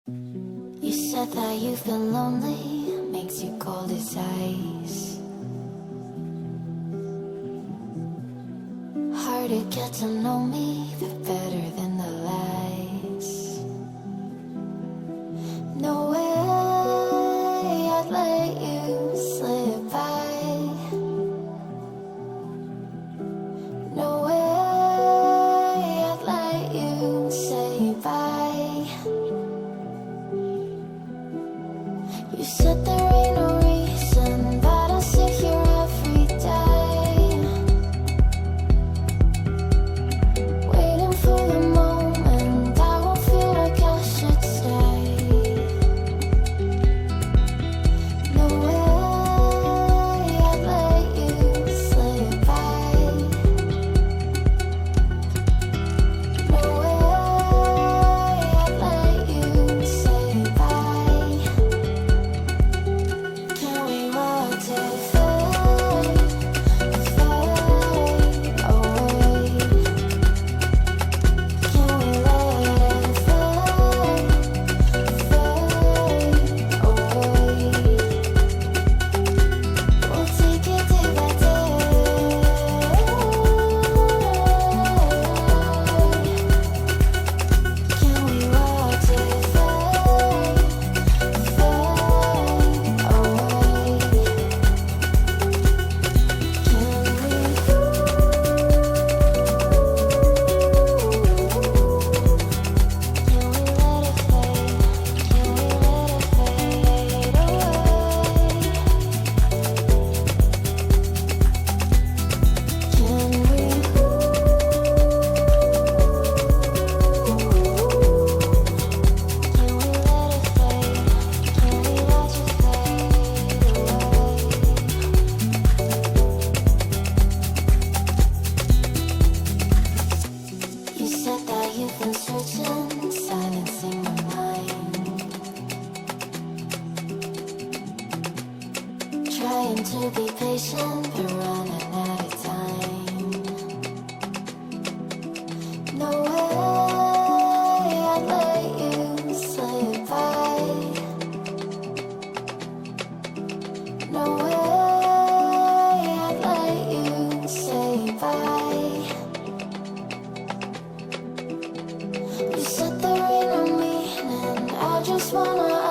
You said that you feel lonely, makes you cold as ice. Hard to get to know me, the better than the lies. No way I'd let you slip by. No way I'd let you say bye. You said there ain't no reason, but I sit here every day, waiting for the moment I won't feel like I should stay. No way I'd let you slip by. No way I'd let you say bye. Can we watch it fade, fade away? Can we let it fade, fade away? We'll take it day by day. Can we watch it fade, fade away? You said that you've been searching, silencing your mind, trying to be patient, but running out of time. No way I'd let you slip by. No way I'd let you say bye. You said there ain't no meaning, I just wanna